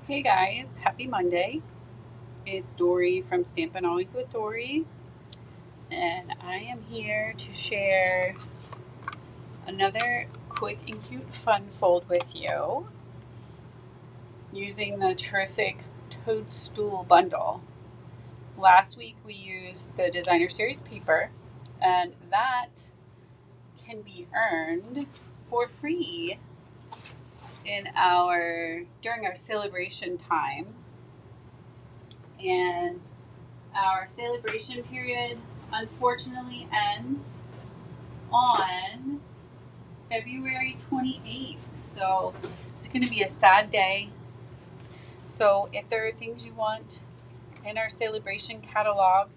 Hey guys, happy Monday. It's Dory from Stampin' Always with Dory, and I am here to share another quick and cute fun fold with you using the Terrific Toadstool bundle. Last week we used the Designer Series paper, and that can be earned for free during our celebration time. And our celebration period unfortunately ends on February 28th. So it's going to be a sad day. So if there are things you want in our celebration catalog,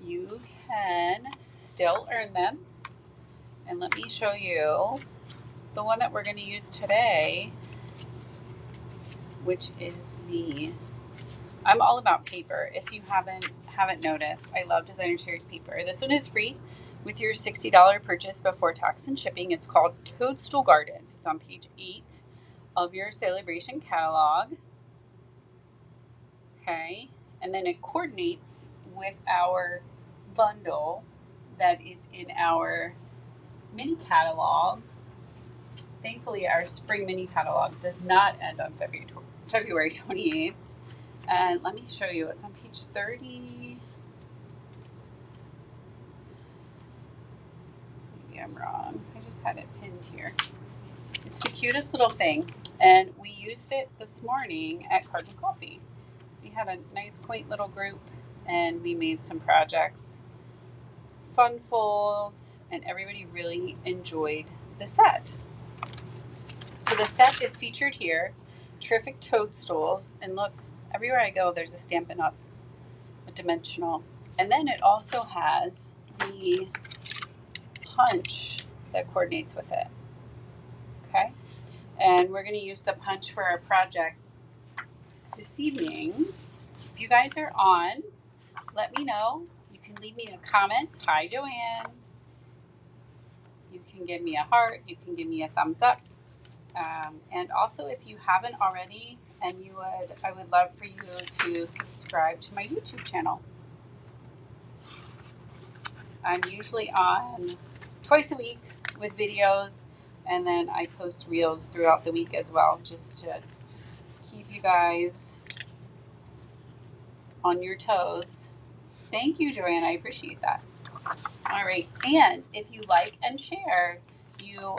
you can still earn them. And let me show you the one that we're going to use today, which is I'm all about paper. If you haven't noticed, I love Designer Series paper. This one is free with your $60 purchase before tax and shipping. It's called Toadstool Gardens. It's on page 8 of your celebration catalog. Okay, and then it coordinates with our bundle that is in our mini catalog. Thankfully, our spring mini catalog does not end on February 28th. And let me show you, it's on page 30. Maybe I'm wrong. I just had it pinned here. It's the cutest little thing. And we used it this morning at Cards and Coffee. We had a nice, quaint little group, and we made some projects, fun folds, and everybody really enjoyed the set. So the set is featured here, Terrific Toadstools, and look, everywhere I go, there's a Stampin' Up, a dimensional. And then it also has the punch that coordinates with it. Okay? And we're going to use the punch for our project this evening. If you guys are on, let me know. You can leave me a comment. Hi, Joanne. You can give me a heart. You can give me a thumbs up. And also, if you haven't already, and I would love for you to subscribe to my YouTube channel. I'm usually on twice a week with videos, and then I post reels throughout the week as well, just to keep you guys on your toes. Thank you, Joanne. I appreciate that. All right. And if you like and share, you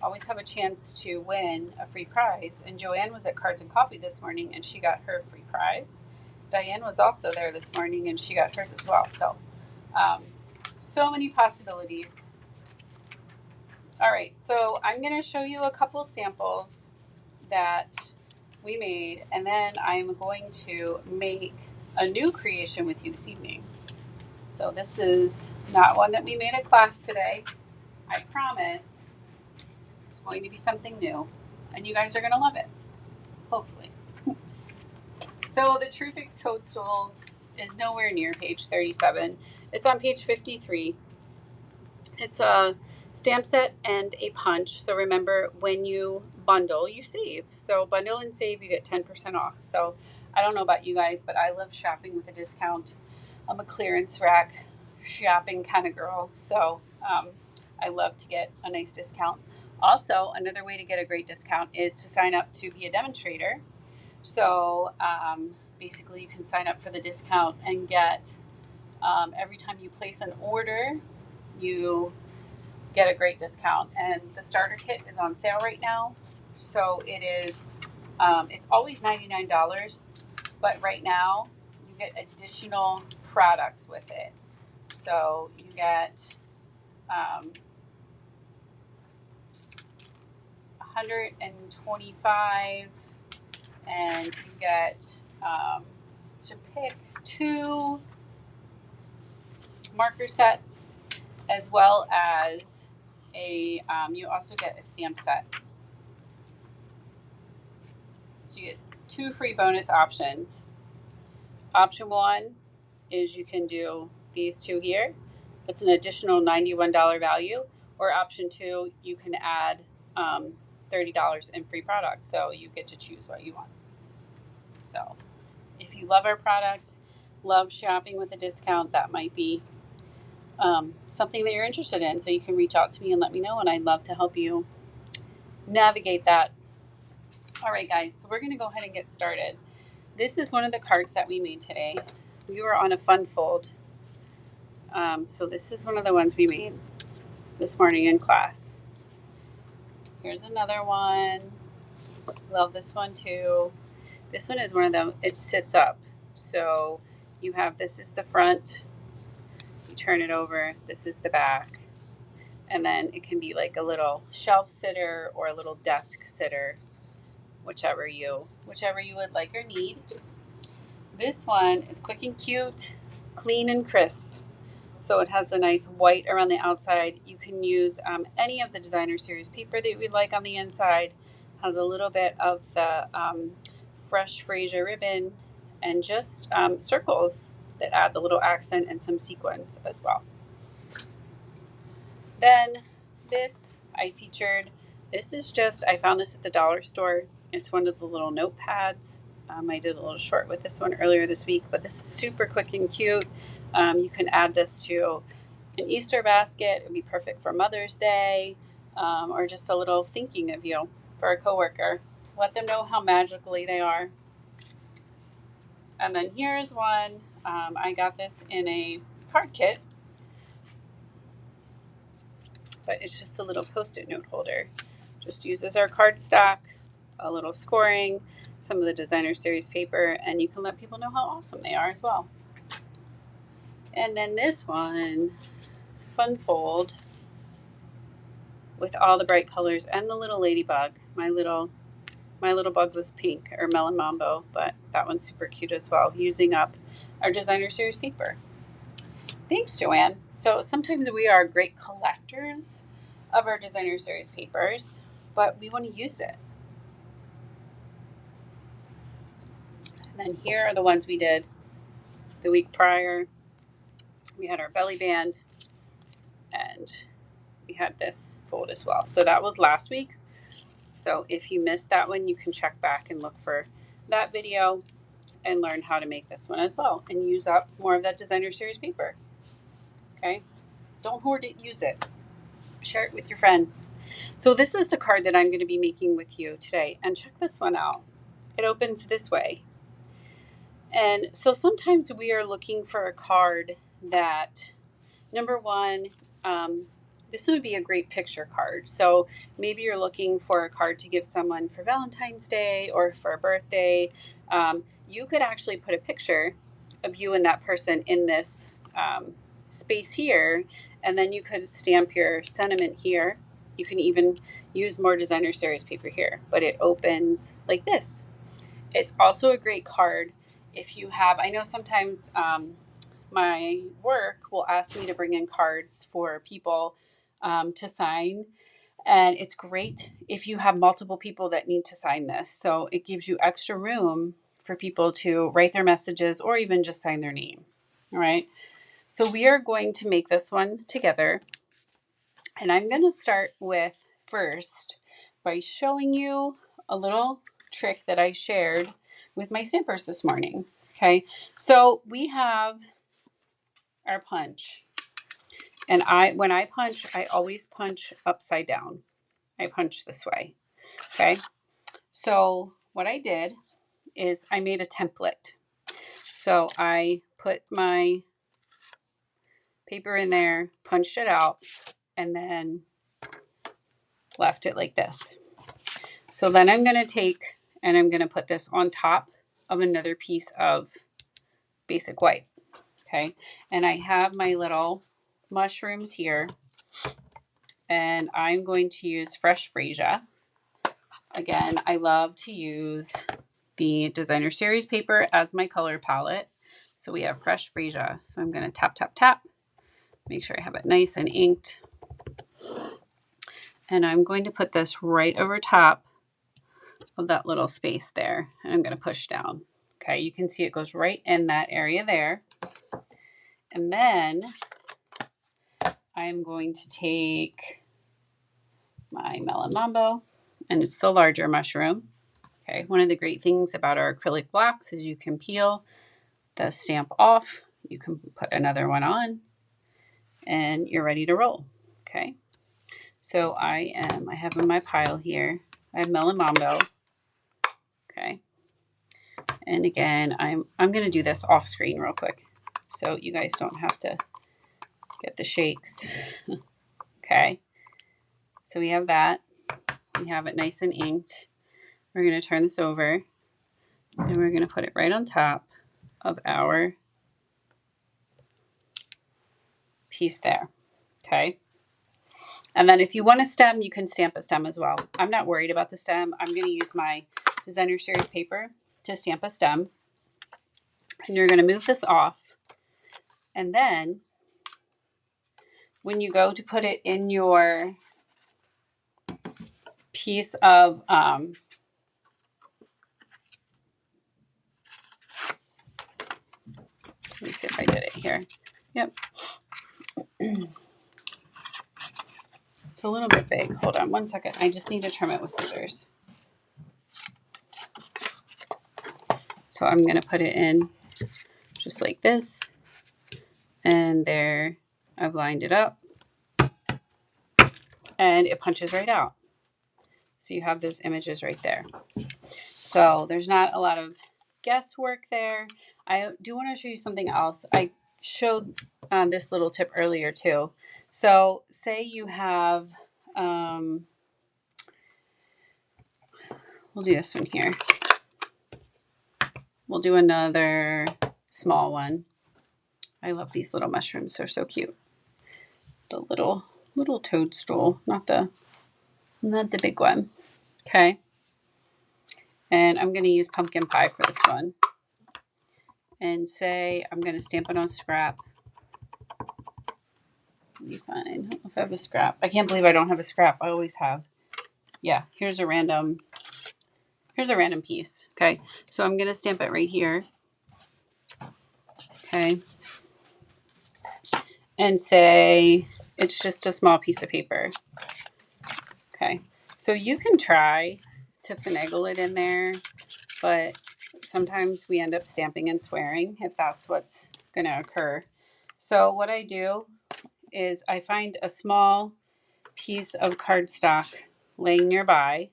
always have a chance to win a free prize. And Joanne was at Cards and Coffee this morning, and she got her free prize. Diane was also there this morning, and she got hers as well. So many possibilities. All right, so I'm going to show you a couple samples that we made, and then I'm going to make a new creation with you this evening. So this is not one that we made at class today. I promise it's going to be something new, and you guys are going to love it, hopefully. So the Terrific Toadstools is nowhere near page 37. It's on page 53. It's a stamp set and a punch. So remember, when you bundle, you save. So bundle and save, you get 10% off. So I don't know about you guys, but I love shopping with a discount. I'm a clearance rack shopping kind of girl. So I love to get a nice discount. Also, another way to get a great discount is to sign up to be a demonstrator. So basically, you can sign up for the discount and get, every time you place an order, you get a great discount. And the starter kit is on sale right now. So it is, it's always $99, but right now you get additional products with it. So you get 125, and you get to pick 2 marker sets, as well as you also get a stamp set. So you get 2 free bonus options. Option 1 is you can do these 2 here. It's an additional $91 value. Or option 2, you can add $30 in free products. So you get to choose what you want. So if you love our product, love shopping with a discount, that might be something that you're interested in. So you can reach out to me and let me know, and I'd love to help you navigate that. All right, guys, so we're going to go ahead and get started. This is one of the cards that we made today. We were on a fun fold. So this is one of the ones we made this morning in class. Here's another one. Love this one too. This one is one of them, it sits up. So you have, this is the front, you turn it over, this is the back. And then it can be like a little shelf sitter or a little desk sitter, whichever you would like or need. This one is quick and cute, clean and crisp. So it has the nice white around the outside. You can use any of the designer series paper that you would like on the inside. Has a little bit of the fresh Fraser ribbon and just circles that add the little accent and some sequins as well. Then this I featured. This is just, I found this at the dollar store. It's one of the little notepads. I did a little short with this one earlier this week, but this is super quick and cute. You can add this to an Easter basket. It would be perfect for Mother's Day, or just a little thinking of you for a coworker. Let them know how magically they are. And then here's one. I got this in a card kit, but it's just a little Post-it note holder. Just uses our cardstock, a little scoring, some of the designer series paper, and you can let people know how awesome they are as well. And then this one, fun fold with all the bright colors and the little ladybug. My little bug was pink, or melon mambo, but that one's super cute as well, using up our designer series paper. Thanks, Joanne. So sometimes we are great collectors of our designer series papers, but we want to use it. And then here are the ones we did the week prior. We had our belly band, and we had this fold as well. So that was last week's. So if you missed that one, you can check back and look for that video and learn how to make this one as well and use up more of that designer series paper. Okay? Don't hoard it, use it. Share it with your friends. So this is the card that I'm going to be making with you today. And check this one out. It opens this way. And so sometimes we are looking for a card that, number one, this would be a great picture card. So maybe you're looking for a card to give someone for Valentine's Day or for a birthday. You could actually put a picture of you and that person in this space here, and then you could stamp your sentiment here. You can even use more designer series paper here, but it opens like this. It's also a great card if you have, I know sometimes my work will ask me to bring in cards for people to sign. And it's great if you have multiple people that need to sign this. So it gives you extra room for people to write their messages or even just sign their name. All right. So we are going to make this one together. And I'm going to start with first by showing you a little trick that I shared with my stampers this morning. Okay. So we have our punch. And when I punch, I always punch upside down. I punch this way. Okay. So what I did is I made a template. So I put my paper in there, punched it out, and then left it like this. So then I'm going to take and I'm going to put this on top of another piece of basic white. Okay. And I have my little mushrooms here. And I'm going to use fresh Fraser. Again, I love to use the designer series paper as my color palette. So we have fresh Fraser. So I'm going to tap, tap, tap. Make sure I have it nice and inked. And I'm going to put this right over top of that little space there. And I'm going to push down. Okay, you can see it goes right in that area there. And then I'm going to take my melon mambo, and it's the larger mushroom. Okay, one of the great things about our acrylic blocks is you can peel the stamp off, you can put another one on, and you're ready to roll. Okay, so I have in my pile here, I have Melon Mambo. Okay, and again, I'm going to do this off screen real quick so you guys don't have to get the shakes. Okay, so we have that. We have it nice and inked. We're going to turn this over and we're going to put it right on top of our piece there. Okay, and then if you want a stem, you can stamp a stem as well. I'm not worried about the stem. I'm going to use my Designer Series paper to stamp a stem. And you're going to move this off. And then when you go to put it in your piece of let me see if I did it here. Yep. It's a little bit big. Hold on one second. I just need to trim it with scissors. So I'm going to put it in just like this. And there, I've lined it up. And it punches right out. So you have those images right there. So there's not a lot of guesswork there. I do want to show you something else. I showed this little tip earlier too. So say you have, we'll do this one here. We'll do another small one. I love these little mushrooms. They're so cute. The little toadstool, not the big one. Okay. And I'm going to use pumpkin pie for this one. And say I'm going to stamp it on scrap. Let me find, I don't know if I have a scrap. I can't believe I don't have a scrap. I always have. Yeah, here's a random piece. Okay, so I'm going to stamp it right here. Okay. And say it's just a small piece of paper. Okay, so you can try to finagle it in there, but sometimes we end up stamping and swearing if that's what's going to occur. So what I do is I find a small piece of cardstock laying nearby,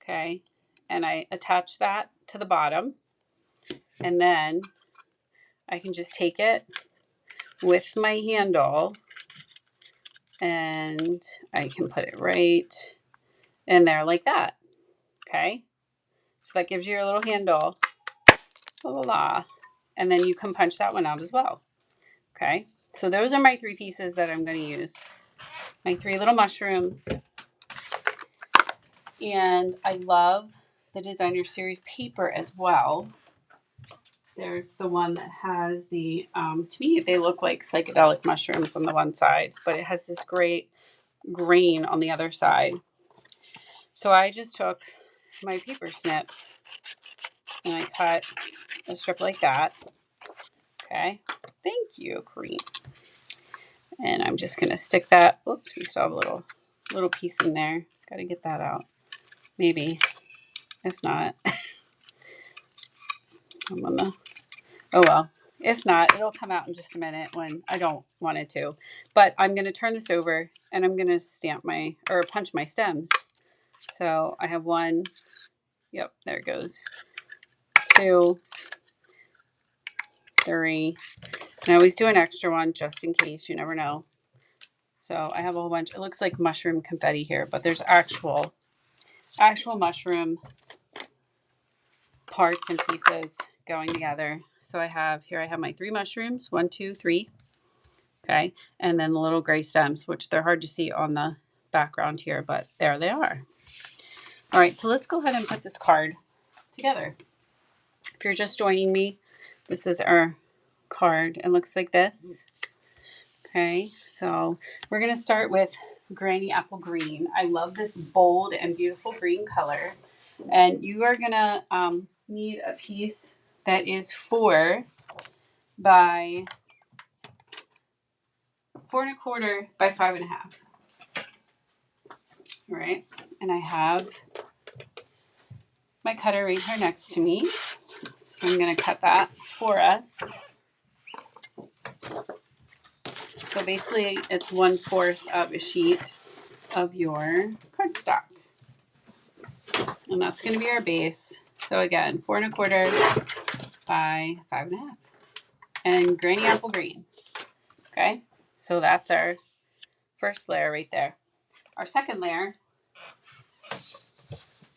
okay, and I attach that to the bottom, and then I can just take it with my handle and I can put it right in there like that. Okay, so that gives you your little handle, la la la, and then you can punch that one out as well. Okay, so those are my 3 pieces that I'm going to use, my 3 little mushrooms. And I love the Designer Series paper as well. There's the one that has the, to me, they look like psychedelic mushrooms on the one side, but it has this great grain on the other side. So I just took my paper snips and I cut a strip like that. Okay. Thank you, Kareem. And I'm just going to stick that. Oops, we still have a little piece in there. Got to get that out. Maybe. If not, I'm going to, oh well. If not, it'll come out in just a minute when I don't want it to. But I'm going to turn this over and I'm going to stamp punch my stems. So I have 1, yep, there it goes. 2, 3. And I always do an extra one just in case, you never know. So I have a whole bunch. It looks like mushroom confetti here, but there's actual mushroom parts and pieces going together. So I have my 3 mushrooms, 1, 2, 3. Okay. And then the little gray stems, which they're hard to see on the background here, but there they are. All right. So let's go ahead and put this card together. If you're just joining me, this is our card. It looks like this. Okay. So we're going to start with Granny Apple Green. I love this bold and beautiful green color. And you are going to need a piece that is 4 by 4 1/4 by 5 1/2. All right. And I have my cutter right here next to me. So I'm going to cut that for us. So basically it's 1/4 of a sheet of your cardstock. And that's going to be our base. So again, 4 1/4 by 5 1/2. And granny apple green. Okay, so that's our first layer right there. Our second layer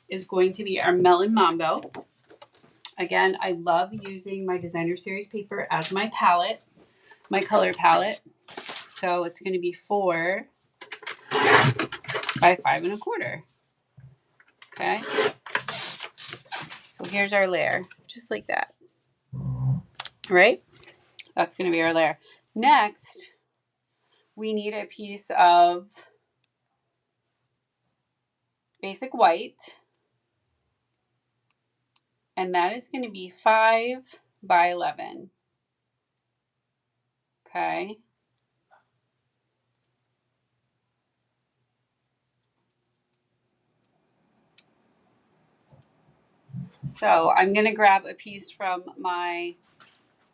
is going to be our melon mambo. Again, I love using my designer series paper as my palette, my color palette. So it's going to be 4 by 5 1/4. Okay, so here's our layer, just like that. All right, that's going to be our layer. Next, we need a piece of basic white, and that is going to be 5 by 11. Okay. So I'm going to grab a piece from my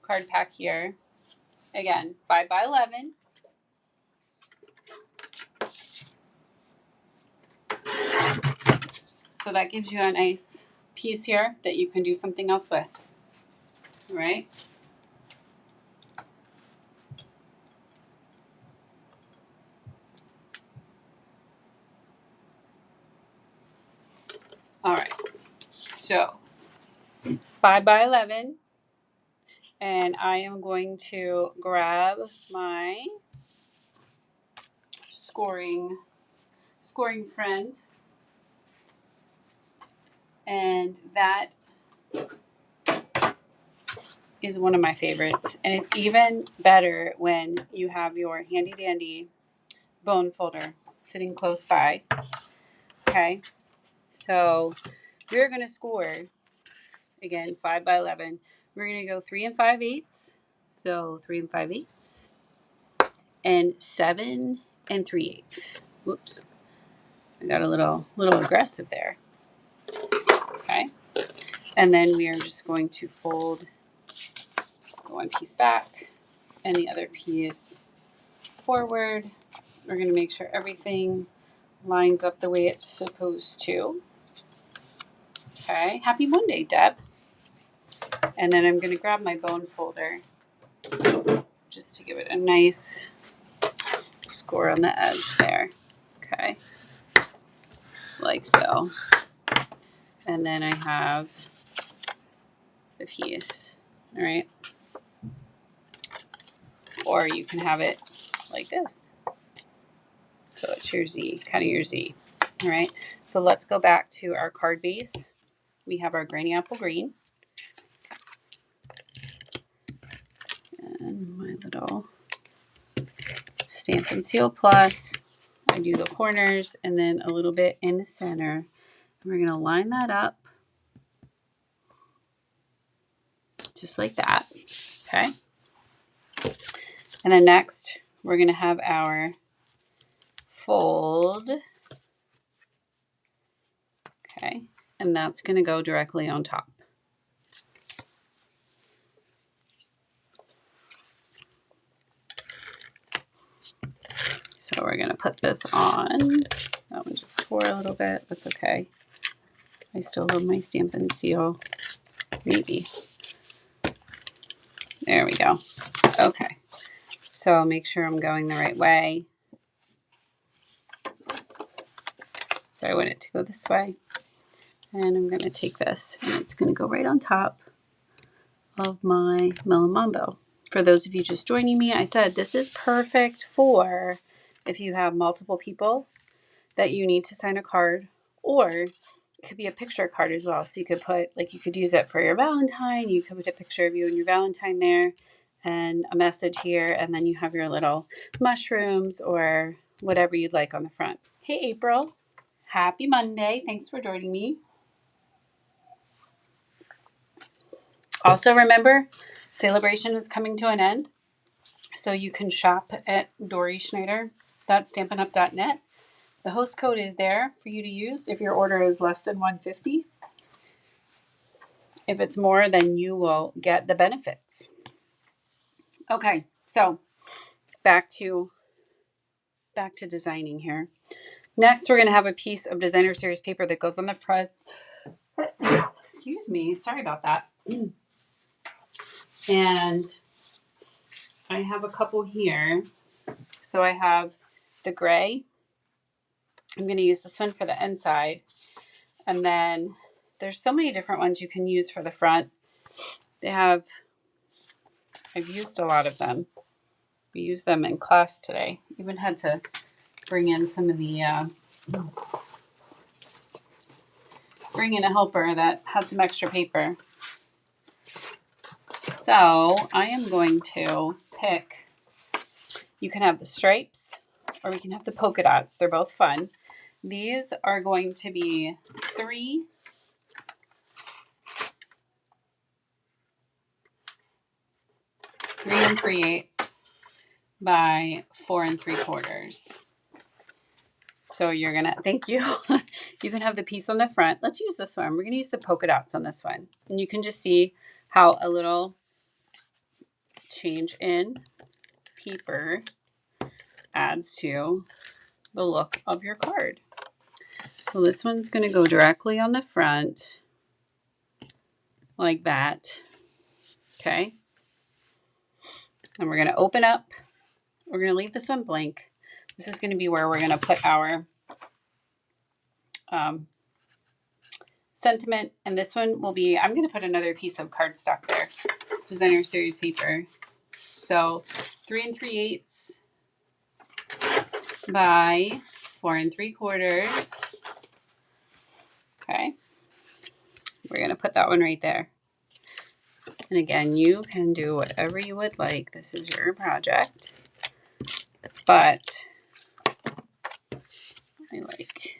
card pack here. Again, 5 by 11. So that gives you a nice piece here that you can do something else with. All right. All right. So 5 by 11. And I am going to grab my scoring friend. And that is one of my favorites. And it's even better when you have your handy dandy bone folder sitting close by. Okay. So we're going to score, again, 5 by 11. We're going to go 3 5/8. So 3 5/8. And 7 3/8. Whoops. I got a little aggressive there. Okay. And then we are just going to fold one piece back and the other piece forward. We're going to make sure everything lines up the way it's supposed to. Okay. Happy Monday, Deb. And then I'm going to grab my bone folder just to give it a nice score on the edge there. Okay. Like so. And then I have the piece. All right. Or you can have it like this. So it's your Z, kind of your Z. All right. So let's go back to our card base. We have our granny apple green. And my little Stamp and Seal Plus. I do the corners and then a little bit in the center. We're going to line that up just like that. Okay. And then next, we're going to have our fold. Okay. And that's going to go directly on top. So we're going to put this on. That one just tore a little bit. That's okay. I still have my Stamp and Seal. Maybe. There we go. Okay. So I'll make sure I'm going the right way. So I want it to go this way. And I'm going to take this and it's going to go right on top of my Melon Mambo. For those of you just joining me, I said this is perfect for if you have multiple people that you need to sign a card, or it could be a picture card as well. So you could put, like, you could use it for your Valentine. You could put a picture of you and your Valentine there and a message here, and then you have your little mushrooms or whatever you'd like on the front. Hey, April. Happy Monday. Thanks for joining me. Also, remember, Celebration is coming to an end. So you can shop at doryschneider.stampinup.net. The host code is there for you to use if your order is less than $150. If it's more, then you will get the benefits. Okay, so back to designing here. Next, we're going to have a piece of designer series paper that goes on the front. Excuse me, sorry about that. And I have a couple here. So I have the gray. I'm going to use this one for the inside. And then there's so many different ones you can use for the front. I've used a lot of them. We used them in class today. Even had to bring in some of the, bring in a helper that had some extra paper. So I am going to pick, you can have the stripes or we can have the polka dots. They're both fun. These are going to be 3 3 3/8 by 4 3/4. So you're gonna, thank you. You can have the piece on the front. Let's use this one. We're gonna use the polka dots on this one. And you can just see how a little change in paper adds to the look of your card. So this one's gonna go directly on the front like that. Okay. And we're gonna open up. We're gonna leave this one blank. This is gonna be where we're gonna put our sentiment, and this one will be, I'm going to put another piece of cardstock there, designer series paper. So 3 3/8 by 4 3/4. Okay, we're going to put that one right there. And again, you can do whatever you would like. This is your project, but I like.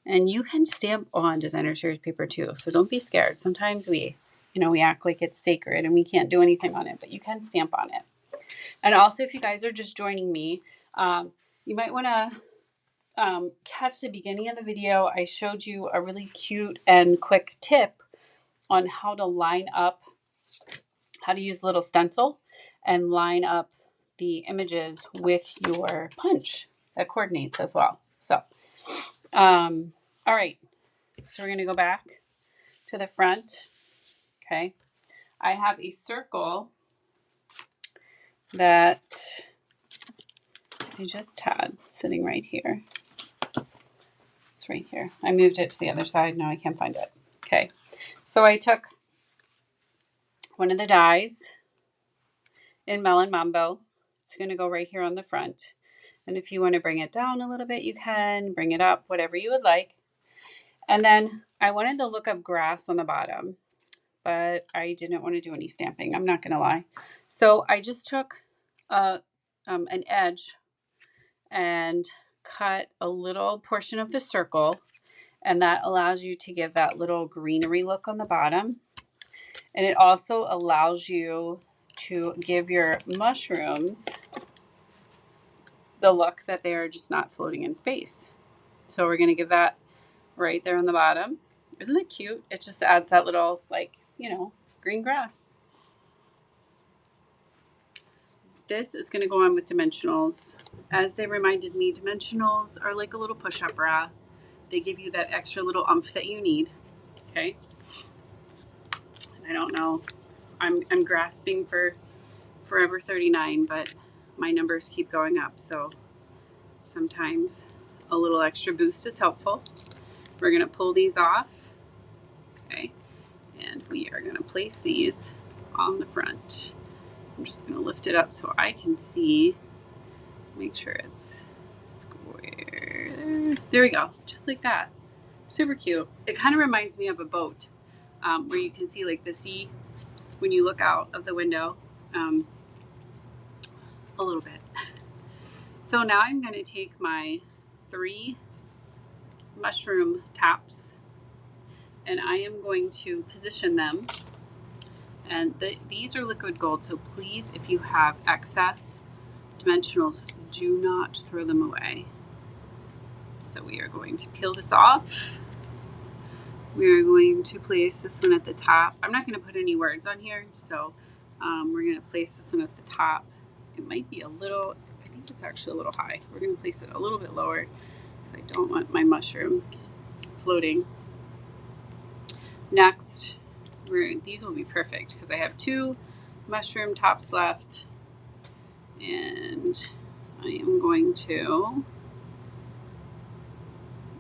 And you can stamp on designer series paper too, so don't be scared. Sometimes we act like it's sacred and we can't do anything on it, but you can stamp on it. And also, if you guys are just joining me, you might want to catch the beginning of the video. I showed you a really cute and quick tip on how to line up, how to use a little stencil and line up the images with your punch that coordinates as well. So, all right, so we're going to go back to the front. Okay, I have a circle that I just had sitting right here. It's right here. I moved it to the other side. Now I can't find it. Okay, so I took one of the dies in Melon Mambo. It's going to go right here on the front. And if you want to bring it down a little bit, you can bring it up, whatever you would like. And then I wanted to look up grass on the bottom, but I didn't want to do any stamping. I'm not going to lie. So I just took an edge and cut a little portion of the circle, and that allows you to give that little greenery look on the bottom. And it also allows you to give your mushrooms the look that they are just not floating in space. So we're going to give that right there on the bottom. Isn't it cute? It just adds that little, green grass. This is going to go on with dimensionals. As they reminded me, dimensionals are like a little push-up bra. They give you that extra little oomph that you need. Okay. I don't know. I'm grasping for Forever 39, but my numbers keep going up. So sometimes a little extra boost is helpful. We're going to pull these off. Okay. And we are going to place these on the front. I'm just going to lift it up so I can see. Make sure it's square. There we go. Just like that. Super cute. It kind of reminds me of a boat where you can see like the sea when you look out of the window a little bit. So now I'm going to take my 3 mushroom taps and I am going to position them. And these are liquid gold, so please, if you have excess dimensionals, do not throw them away. So we are going to peel this off. we're going to place this one at the top. I'm not going to put any words on here, so we're going to place this one at the top. It might be a little, I think it's actually a little high. We're going to place it a little bit lower because I don't want my mushrooms floating. Next, these will be perfect because I have 2 mushroom tops left, and I am going to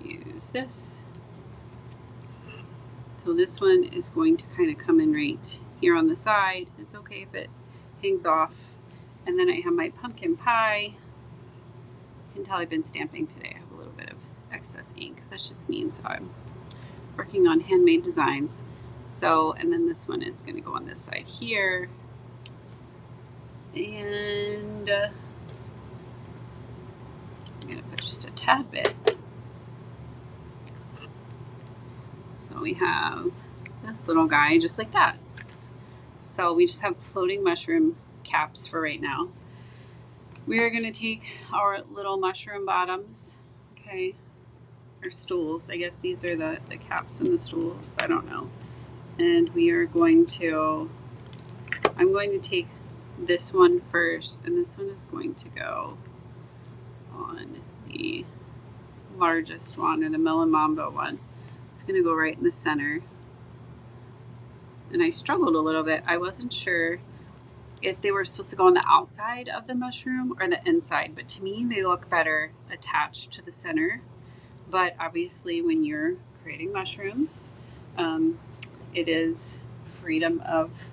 use this. So this one is going to kind of come in right here on the side. It's okay if it hangs off. And then I have my pumpkin pie. You can tell I've been stamping today. I have a little bit of excess ink. That just means I'm working on handmade designs. So, and then this one is going to go on this side here. And I'm going to put just a tad bit. So we have this little guy just like that. So we just have floating mushroom caps for right now. We are going to take our little mushroom bottoms, okay, or stools. I guess these are the caps and the stools. I don't know. And we are going to, I'm going to take this one first, and this one is going to go on the largest one, or the Melon Mambo one. It's going to go right in the center. And I struggled a little bit. I wasn't sure if they were supposed to go on the outside of the mushroom or the inside, but to me they look better attached to the center. But obviously when you're creating mushrooms, it is freedom of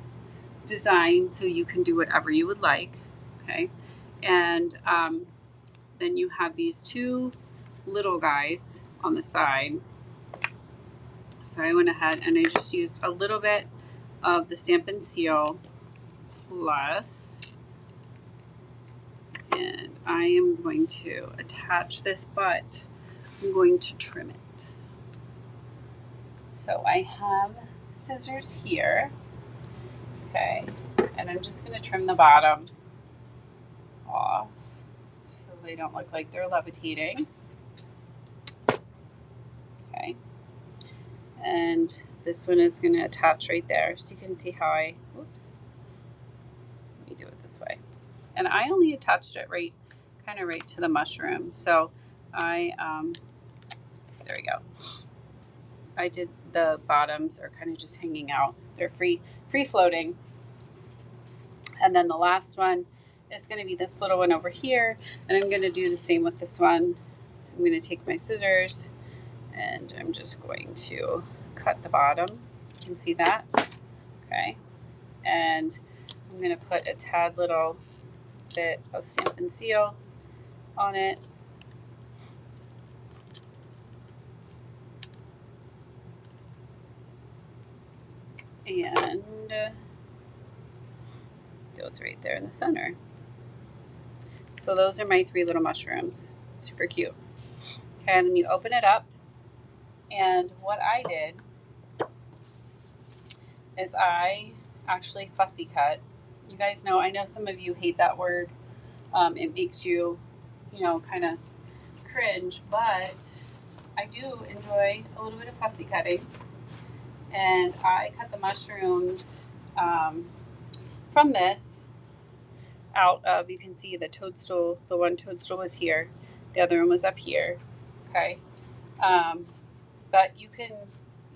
design, so you can do whatever you would like, okay? And then you have these 2 little guys on the side. So I went ahead and I just used a little bit of the Stampin' Seal Plus, and I am going to attach this, but I'm going to trim it. So I have scissors here, okay, and I'm just going to trim the bottom off so they don't look like they're levitating. Okay, and this one is going to attach right there, so you can see how I, whoops, let me do it this way. And I only attached it right, kind of right to the mushroom. So I, there we go. I did the bottoms are kind of just hanging out. They're free floating. And then the last one is going to be this little one over here. And I'm going to do the same with this one. I'm going to take my scissors and I'm just going to cut the bottom. You can see that. Okay. And I'm going to put a tad little bit of Stampin' Seal on it. And goes right there in the center. So those are my 3 little mushrooms. Super cute. Okay, and then you open it up. And what I did is I actually fussy cut. You guys know, I know some of you hate that word. It makes you, kind of cringe, but I do enjoy a little bit of fussy cutting. And I cut the mushrooms from this out of, you can see the toadstool, the one toadstool was here, the other one was up here, okay? But you can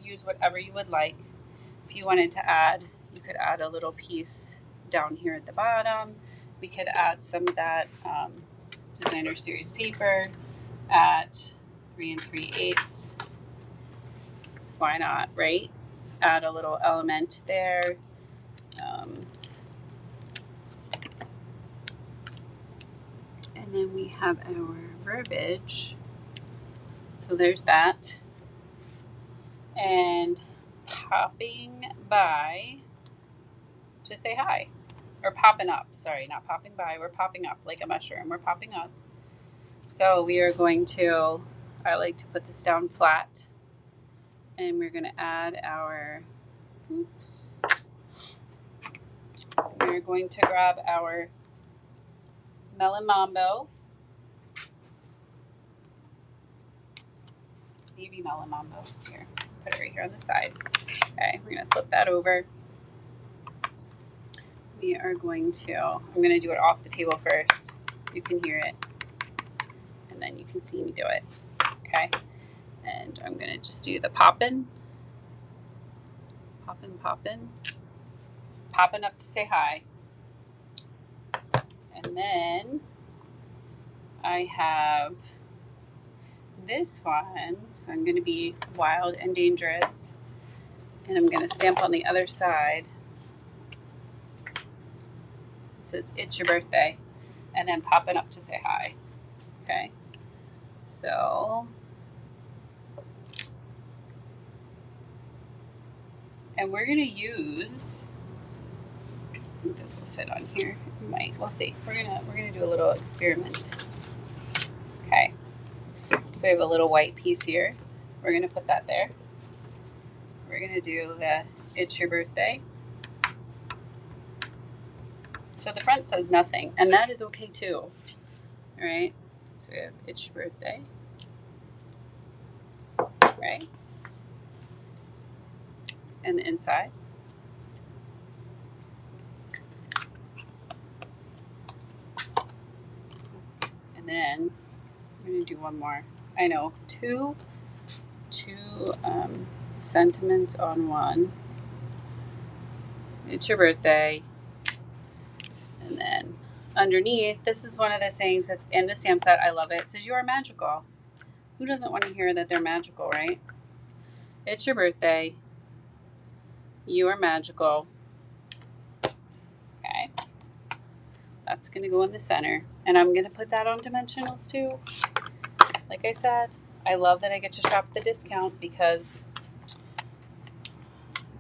use whatever you would like. If you wanted to add, you could add a little piece down here at the bottom. We could add some of that designer series paper at 3 3/8. Why not, right? Add a little element there. And then we have our verbiage. So there's that. And popping by to say hi. Or popping up. Sorry, not popping by. We're popping up like a mushroom. We're popping up. So we are going to, I like to put this down flat. And we're going to add our, we're going to grab our Melon Mambo. Baby Melon Mambo here. put it right here on the side. Okay, we're going to flip that over. We are going to, I'm going to do it off the table first. You can hear it. And then you can see me do it. Okay. And I'm going to just do the poppin'. Poppin', poppin'. Poppin' up to say hi. And then I have this one. So I'm going to be wild and dangerous. And I'm going to stamp on the other side. It says, it's your birthday. And then poppin' up to say hi. Okay. So, and we're going to use, I think this will fit on here. It might. We'll see. We're gonna do a little experiment. Okay. So we have a little white piece here. We're gonna put that there. We're gonna do the it's your birthday. So the front says nothing, and that is okay too. All right. So we have it's your birthday. Right. And the inside. And then I'm gonna do one more. I know, two sentiments on one. It's your birthday. And then underneath, this is one of the things that's in the stamp set. I love it. It says you are magical. Who doesn't want to hear that they're magical, right? It's your birthday. You are magical. Okay. That's going to go in the center. And I'm going to put that on dimensionals too. Like I said, I love that I get to shop the discount because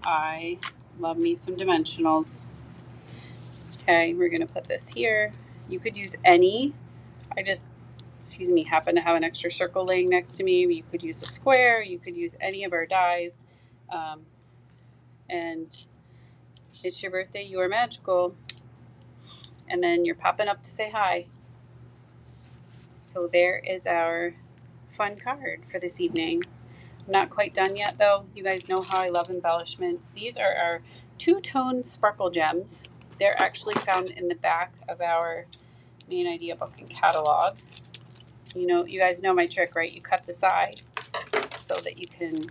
I love me some dimensionals. Okay, we're going to put this here. You could use any. I just, excuse me, happen to have an extra circle laying next to me. You could use a square. You could use any of our dies. And it's your birthday. You are magical. And then you're popping up to say hi. So there is our fun card for this evening. Not quite done yet though. You guys know how I love embellishments. These are our two-tone sparkle gems. They're actually found in the back of our main idea book and catalog. You know, you guys know my trick, right? You cut the side so that you can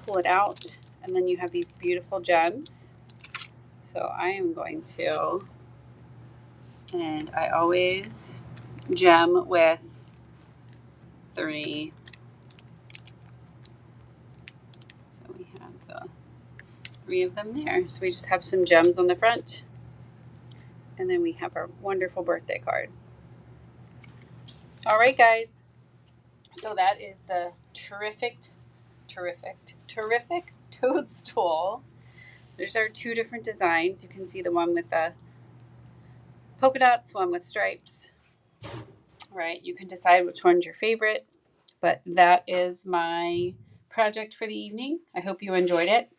pull it out, and then you have these beautiful gems. So I am going to, and I always gem with 3. So we have the 3 of them there. So we just have some gems on the front, and then we have our wonderful birthday card. All right, guys. So that is the terrific Toadstool. There's our 2 different designs. You can see the one with the polka dots, one with stripes. All right, you can decide which one's your favorite, but that is my project for the evening. I hope you enjoyed it.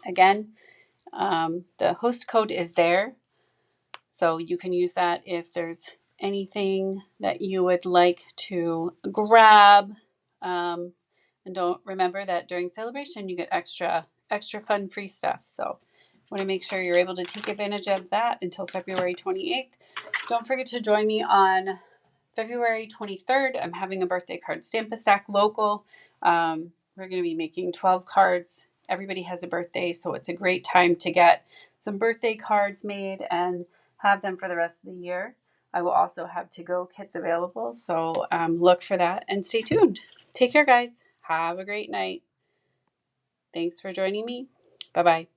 Again, the host code is there, so you can use that if there's anything that you would like to grab. And don't remember that during celebration you get extra fun free stuff. So want to make sure you're able to take advantage of that until February 28th. Don't forget to join me on February 23rd. I'm having a birthday card Stamp-A-Stack local. We're going to be making 12 cards. Everybody has a birthday, so it's a great time to get some birthday cards made and have them for the rest of the year. I will also have to-go kits available, so look for that and stay tuned. Take care, guys. Have a great night. Thanks for joining me. Bye-bye.